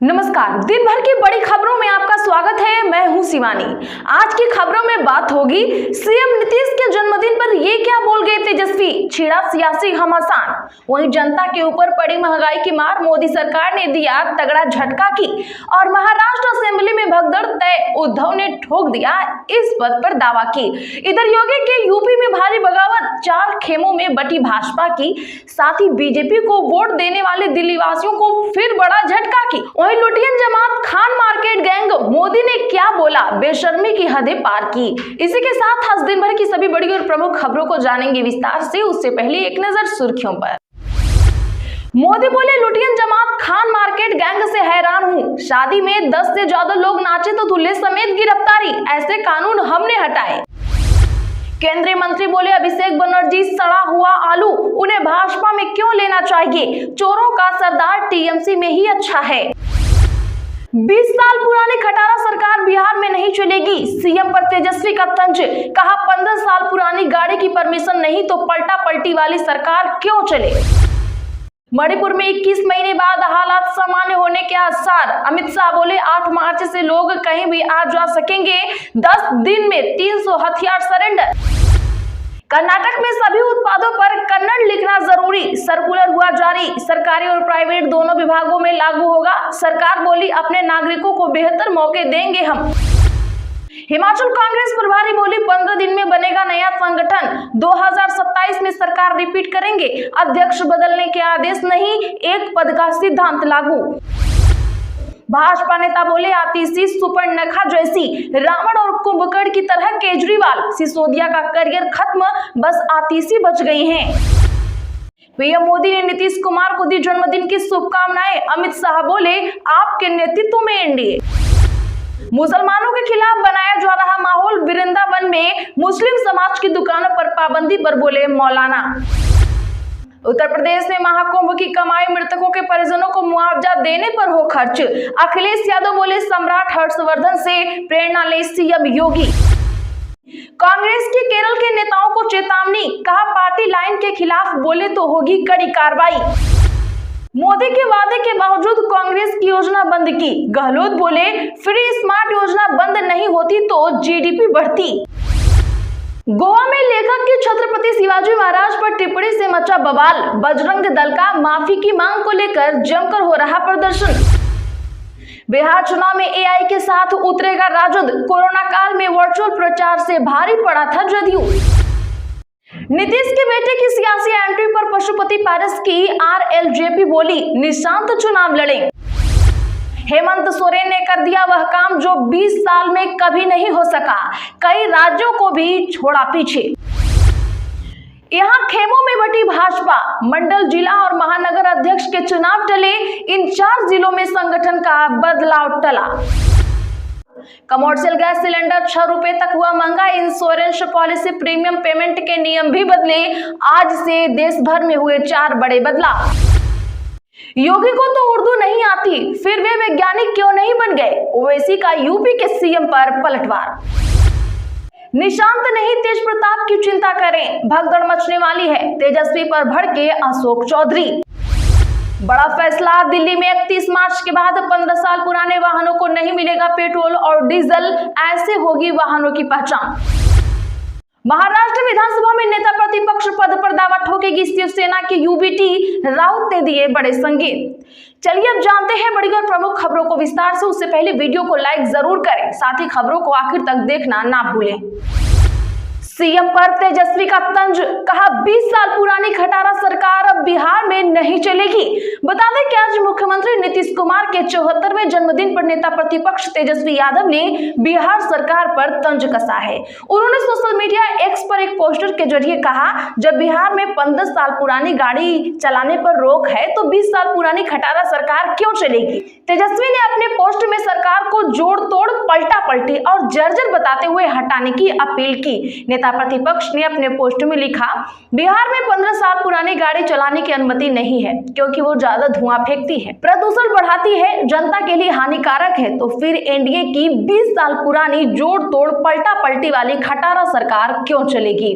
नमस्कार, दिन भर की बड़ी खबरों में आपका स्वागत है। मैं हूं शिवानी। आज की खबरों में बात होगी सीएम नीतीश के जन्मदिन पर ये क्या बोल गए तेजस्वी, छिड़ा सियासी घमासान। वहीं जनता के ऊपर पड़ी महंगाई की मार मोदी सरकार ने दिया तगड़ा झटका की, और महाराष्ट्र असेंबली में भगदड़ तय, उद्धव ने ठोक दिया इस पद पर दावा की। इधर योगी के यूपी में भारी बगावत, 4 खेमों में बटी भाजपा की, साथ ही बीजेपी को वोट देने वाले दिल्ली वासियों को फिर बड़ा झटका की। वहीं लुटियन जमात खान मार्केट गैंग, मोदी ने क्या बोला, बेशर्मी की हदें पार की। इसी के साथ आज दिन भर की सभी बड़ी और प्रमुख खबरों को जानेंगे विस्तार से। उससे पहले एक नजर सुर्खियों पर। मोदी बोले, लुटियन जमात खान मार्केट गैंग से हैरान हूं। शादी में 10 से ज्यादा लोग नाचे तो दूल्हे समेत गिरफ्तारी, ऐसे कानून हमने हटाए। केंद्रीय मंत्री बोले, अभिषेक बनर्जी सड़ा हुआ आलू, उन्हें भाजपा में क्यों लेना चाहिए, चोरों का सरदार टीएमसी में ही अच्छा है। 20 साल पुरानी खटारा सरकार बिहार में नहीं चलेगी, सीएम पर तेजस्वी का तंज। कहा, 15 साल पुरानी गाड़ी की परमिशन नहीं तो पलटा पलटी वाली सरकार क्यों चले। मणिपुर में 21 महीने बाद हालात सामान्य होने के आसार, अमित शाह बोले 8 मार्च से लोग कहीं भी आ जा सकेंगे, 10 दिन में 300 हथियार सरेंडर। कर्नाटक में सभी उत्पादों पर कन्नड़ लिखना जरूरी, सर्कुलर हुआ जारी, सरकारी और प्राइवेट दोनों विभागों में लागू होगा। सरकार बोली, अपने नागरिकों को बेहतर मौके देंगे हम। हिमाचल कांग्रेस प्रभारी बोली, 15 दिन में बनेगा नया संगठन, 2027 में सरकार रिपीट करेंगे, अध्यक्ष बदलने के आदेश नहीं, एक पद का सिद्धांत लागू। भाजपा नेता बोले, आतिशी सुपर्णखा जैसी, रावण और कुंभकर्ण की तरह केजरीवाल, सिसोदिया का करियर खत्म, बस आतिशी बच गई हैं। पीएम मोदी ने नीतीश कुमार को दी जन्मदिन की शुभकामनाएं, अमित शाह बोले, आपके नेतृत्व में एनडीए। मुसलमानों के खिलाफ बनाया जा रहा माहौल, वृंदावन में मुस्लिम समाज की दुकानों पर पाबंदी पर बोले मौलाना। उत्तर प्रदेश में महाकुंभ की कमाई, मृतकों के परिजनों को मुआवजा देने पर हो खर्च, अखिलेश यादव बोले, सम्राट हर्षवर्धन से प्रेरणा ले सीएम योगी। कांग्रेस के केरल के नेताओं को चेतावनी, कहा पार्टी लाइन के खिलाफ बोले तो होगी कड़ी कार्रवाई। मोदी के वादे के बावजूद कांग्रेस की योजना बंद की, गहलोत बोले, फ्री स्मार्ट योजना बंद नहीं होती तो जीडीपी बढ़ती। गोवा में लेखक के छत्रपति शिवाजी महाराज पर टिप्पणी से मचा बवाल, बजरंग दल का माफी की मांग को लेकर जमकर हो रहा प्रदर्शन। बिहार चुनाव में एआई के साथ उतरेगा राजद, कोरोना काल में वर्चुअल प्रचार से भारी पड़ा था जदयू। नीतीश के बेटे की सियासी एंट्री पर पशुपति पारस की आरएलजेपी बोली, निशांत चुनाव लड़े। हेमंत सोरेन ने कर दिया वह काम जो 20 साल में कभी नहीं हो सका, कई राज्यों को भी छोड़ा पीछे। यहां खेमों में बटी भाजपा, मंडल, जिला और महानगर अध्यक्ष के चुनाव टले, इन 4 जिलों में संगठन का बदलाव टला। कमर्शियल गैस सिलेंडर 6 रुपए तक हुआ महंगा, इंश्योरेंस पॉलिसी प्रीमियम पेमेंट के नियम भी बदले, आज से देश भर में हुए 4 बड़े बदलाव। योगी को तो उर्दू नहीं आती, फिर वे वैज्ञानिक क्यों नहीं बन गए, ओवैसी का यूपी के सीएम पर पलटवार। निशांत नहीं तेज प्रताप की चिंता करें, भगदड़ मचने वाली है, तेजस्वी पर भड़के अशोक चौधरी। बड़ा फैसला, दिल्ली में 31 मार्च के बाद 15 साल पुराने वाहनों को नहीं मिलेगा पेट्रोल और डीजल, ऐसे होगी वाहनों की पहचान। महाराष्ट्र विधानसभा में नेता प्रतिपक्ष पद पर दावा ठोकेगी शिवसेना के यूबीटी, राउत ने दिए बड़े संकेत। चलिए अब जानते हैं बड़ी और प्रमुख खबरों को विस्तार से। उससे पहले वीडियो को लाइक जरूर करें, साथ ही खबरों को आखिर तक देखना ना भूलें। सीएम पर तेजस्वी का तंज, कहा 20 साल पुरानी खटारा सरकार अब बिहार में नहीं चलेगी। बता दें कि आज मुख्यमंत्री नीतीश कुमार के 74वें जन्मदिन पर नेता प्रतिपक्ष तेजस्वी यादव ने बिहार सरकार पर तंज कसा है। उन्होंने सोशल मीडिया एक्स पर एक पोस्टर के जरिए कहा, जब बिहार में 15 साल पुरानी गाड़ी चलाने पर रोक है तो 20 साल पुरानी खटारा सरकार क्यों चलेगी। तेजस्वी ने अपने पोस्ट में सरकार को जोड़ तोड़, पलटा पलटी और जर्जर बताते हुए हटाने की अपील की। नेता प्रतिपक्ष ने अपने पोस्ट में लिखा, बिहार में 15 साल पुरानी गाड़ी चलाने की अनुमति नहीं है क्योंकि वो ज्यादा धुआं फेंकती है, प्रदूषण बढ़ाती है, जनता के लिए हानिकारक है, तो फिर एनडीए की 20 साल पुरानी जोड़ तोड़, पलटा पलटी वाली खटारा सरकार क्यों चलेगी।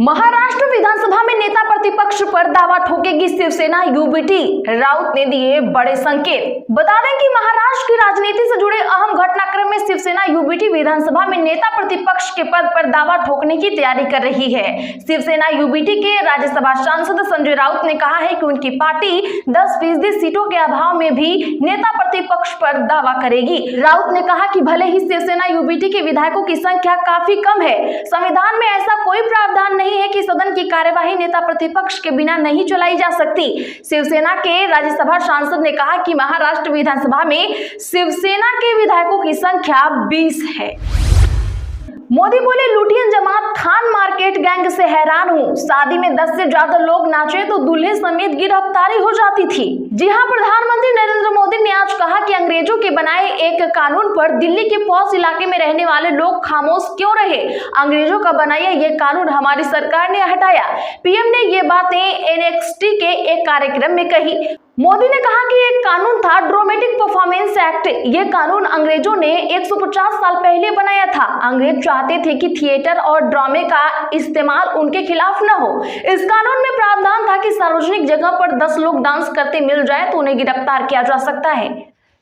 महाराष्ट्र विधानसभा में नेता प्रतिपक्ष पर दावा ठोकेगी शिवसेना यूबीटी, राउत ने दिए बड़े संकेत। बता दें कि महाराष्ट्र की राजनीति से जुड़े अहम घटनाक्रम में शिवसेना यूबीटी विधानसभा में नेता प्रतिपक्ष के पद पर दावा ठोकने की तैयारी कर रही है। शिवसेना यूबीटी के राज्यसभा सांसद संजय राउत ने कहा है कि उनकी पार्टी 10% सीटों के अभाव में भी नेता प्रतिपक्ष पर दावा करेगी। राउत ने कहा कि भले ही शिवसेना यूबीटी के विधायकों की संख्या काफी कम है, संविधान में ऐसा कोई प्रावधान नहीं है कि सदन की कार्यवाही नेता प्रतिपक्ष के बिना नहीं चलाई जा सकती। शिवसेना के राज्यसभा सांसद ने कहा कि महाराष्ट्र विधानसभा में शिवसेना के विधायकों की संख्या 20 है। मोदी बोले, लुटियन जमात खान मार्केट गैंग से हैरान हूं। शादी में 10 से ज्यादा लोग नाचे तो दूल्हे समेत गिरफ्तारी हो जाती थी। जी हां, प्रधानमंत्री नरेंद्र मोदी ने आज कहा कि अंग्रेजों के बनाए एक कानून पर दिल्ली के पौष इलाके में रहने वाले लोग खामोश क्यों रहे। अंग्रेजों का बनाया ये कानून हमारी सरकार ने हटाया। पीएम ने ये बातें एनएक्सटी के एक कार्यक्रम में कही। मोदी ने कहा कि एक कानून था ड्रामेटिक परफॉर्मेंस एक्ट। ये कानून अंग्रेजों ने 150 साल पहले बनाया था। अंग्रेज चाहते थे कि थिएटर और ड्रामे का इस्तेमाल उनके खिलाफ न हो। इस कानून में प्रावधान था कि सार्वजनिक जगह पर 10 लोग डांस करते मिल जाए तो उन्हें गिरफ्तार किया जा सकता है।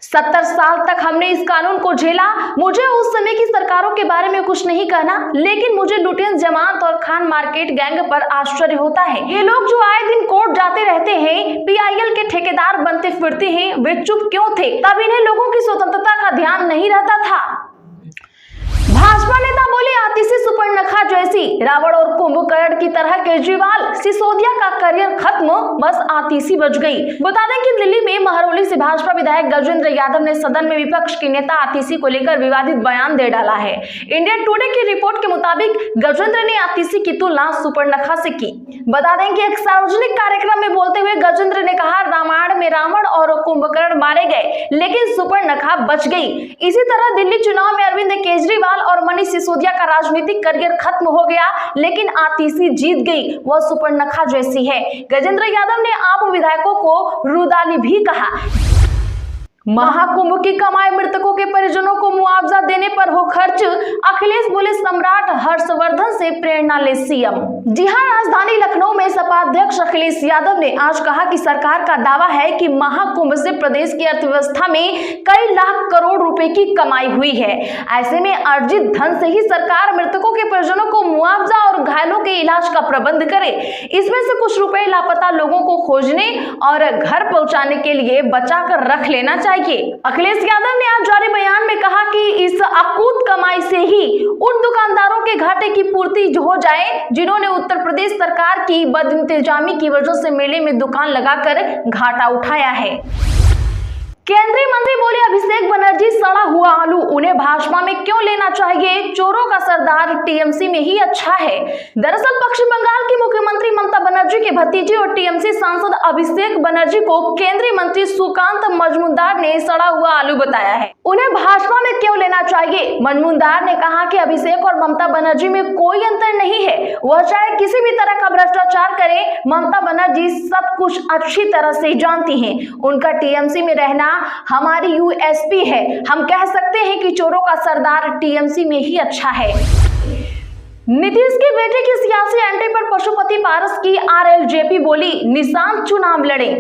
70 साल तक हमने इस कानून को झेला। मुझे उस समय की सरकारों के बारे में कुछ नहीं कहना, लेकिन मुझे लुटियन जमात और खान मार्केट गैंग पर आश्चर्य होता है। ये लोग जो आए दिन कोर्ट जाते रहते हैं, पीआईएल के ठेकेदार बनते फिरते हैं, वे चुप क्यों थे? तब इन्हें लोगों की स्वतंत्रता का ध्यान नहीं रहता था। भाजपा नेता बोले, आतिशी सुपर्णखा जैसी, रावण और कुंभकर्ण की तरह केजरीवाल सिसोदिया का करियर खत्म, बस आतिशी बच गई। बता दें कि दिल्ली में महरौली से भाजपा विधायक गजेंद्र यादव ने सदन में विपक्ष के नेता आतिशी को लेकर विवादित बयान दे डाला है। इंडिया टुडे की रिपोर्ट के मुताबिक गजेंद्र ने आतिशी की तुलना सुपर्णखा से की। बता दें कि एक सार्वजनिक कार्यक्रम में बोलते हुए गजेंद्र ने कहा, रामायण में रावण और कुंभकर्ण मारे गए, लेकिन सुपर्णखा बच गई। इसी तरह दिल्ली चुनाव में अरविंद केजरीवाल और मनीष सिसोदिया का राजनीतिक करियर खत्म हो गया, लेकिन आतिशी जीत गई। वह सुपर्णखा जैसी है। गजेंद्र यादव ने आप विधायकों को रुदाली भी कहा। महाकुंभ की कमाई मृतकों के परिजनों को मुआवजा देने पर हो खर्च, अखिलेश बोले, सम्राट हर्षवर्धन से प्रेरणा ले सीएम। जी हां, राजधानी लखनऊ में सपा अध्यक्ष अखिलेश यादव ने आज कहा कि सरकार का दावा है कि महाकुंभ से प्रदेश की अर्थव्यवस्था में कई लाख करोड़ रुपए की कमाई हुई है। ऐसे में अर्जित धन से ही सरकार मृतकों के परिजनों को मुआवजा और घायलों के इलाज का प्रबंध करे। इसमें से कुछ रुपए लापता लोगों को खोजने और घर पहुंचाने के लिए बचा कर रख लेना चाहिए। अखिलेश यादव ने आज जारी बयान में कहा कि इस अकूत कमाई से ही उन दुकानदारों के घाटे की पूर्ति हो जाए जिन्होंने उत्तर प्रदेश सरकार की बदइंतजामी की वजह से मेले में दुकान लगाकर घाटा उठाया है। केंद्रीय मंत्री बोले, अभिषेक बनर्जी सड़ा हुआ आलू, उन्हें भाजपा में क्यों लेना चाहिए? चोरों का सरदार टीएमसी में ही अच्छा है। दरअसल पश्चिम बंगाल की मुख्यमंत्री ममता बनर्जी के भतीजे और टीएमसी सांसद अभिषेक बनर्जी को केंद्रीय मंत्री सुकांत मजूमदार ने सड़ा हुआ आलू बताया है। उन्हें भाजपा में क्यों लेना चाहिए? मजूमदार ने कहा कि अभिषेक और ममता बनर्जी में कोई अंतर नहीं है। वह चाहे किसी भी तरह का भ्रष्टाचार करे, ममता बनर्जी सब कुछ अच्छी तरह से जानती हैं। उनका टीएमसी में रहना हमारी यूएसपी है। हम कह सकते हैं कि चोरों का सरदार टीएमसी में ही अच्छा है। नीतीश के बेटे की सियासी एंट्री पर पशुपति पारस की आरएलजेपी बोली, निशांत चुनाव लड़े।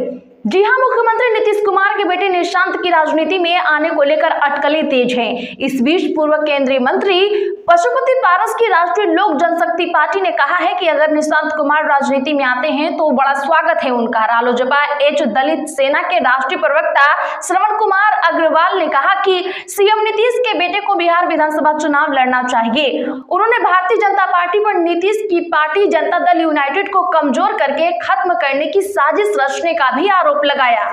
जी हां, मुख्यमंत्री नीतीश कुमार के बेटे निशांत की राजनीति में आने को लेकर अटकलें तेज हैं। इस बीच पूर्व केंद्रीय मंत्री पशुपति पारस की राष्ट्रीय लोक जनशक्ति पार्टी ने कहा है कि अगर निशांत कुमार राजनीति में आते हैं तो बड़ा स्वागत है उनका। रालोजपा एच दलित सेना के राष्ट्रीय प्रवक्ता श्रवण कुमार अग्रवाल ने कहा कि सीएम नीतीश के बेटे को बिहार विधानसभा चुनाव लड़ना चाहिए। उन्होंने भारतीय जनता पार्टी पर नीतीश की पार्टी जनता दल यूनाइटेड को कमजोर करके खत्म करने की साजिश रचने का भी आरोप लगाया।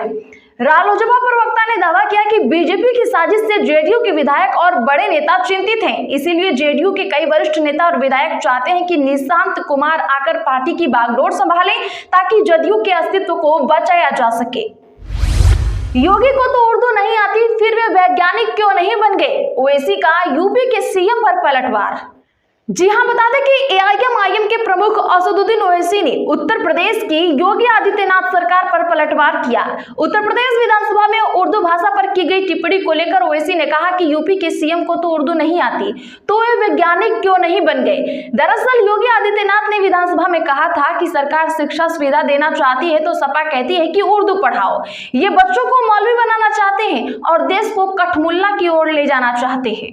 रालोजपा प्रवक्ता ने दावा किया कि बीजेपी की साजिश से जेडीयू के विधायक और बड़े नेता चिंतित हैं। इसीलिए जेडीयू के कई वरिष्ठ नेता और विधायक चाहते हैं कि निशांत कुमार आकर पार्टी की बागडोर संभालें ताकि जदयू के अस्तित्व को बचाया जा सके। योगी को तो उर्दू नहीं आती, फिर वे वैज्ञानिक क्यों नहीं बन गए? ओवैसी का यूपी के सीएम पर पलटवार। जी हां, बता दें कि एआईएमआईएम के प्रमुख असदुद्दीन ओवैसी ने उत्तर प्रदेश की योगी आदित्यनाथ सरकार पर पलटवार किया। उत्तर प्रदेश विधानसभा में उर्दू भाषा पर की गई टिप्पणी को लेकर ओवैसी ने कहा कि यूपी के सीएम को तो उर्दू नहीं आती, तो वे वैज्ञानिक क्यों नहीं बन गए। दरअसल योगी आदित्यनाथ ने विधानसभा में कहा था कि सरकार शिक्षा सुविधा देना चाहती है तो सपा कहती है कि उर्दू पढ़ाओ। ये बच्चों को मौलवी बनाना चाहते हैं और देश को कठमुल्ला की ओर ले जाना चाहते हैं।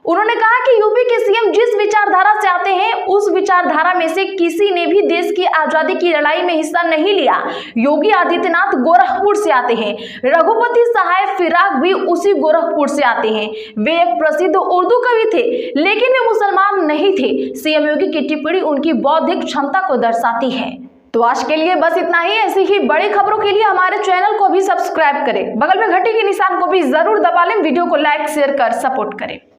उन्होंने कहा कि यूपी के सीएम जिस विचारधारा से आते हैं उस विचारधारा में से किसी ने भी देश की आजादी की लड़ाई में हिस्सा नहीं लिया। योगी आदित्यनाथ गोरखपुर से आते हैं, रघुपति सहाय फिराक भी उसी गोरखपुर से आते हैं। वे एक प्रसिद्ध उर्दू कवि थे, लेकिन वे मुसलमान नहीं थे। सीएम योगी की टिप्पणी उनकी बौद्धिक क्षमता को दर्शाती है। तो आज के लिए बस इतना ही। ऐसी ही बड़ी खबरों के लिए हमारे चैनल को भी सब्सक्राइब करें, बगल में घंटी के निशान को भी जरूर दबा लें, वीडियो को लाइक शेयर कर सपोर्ट करें।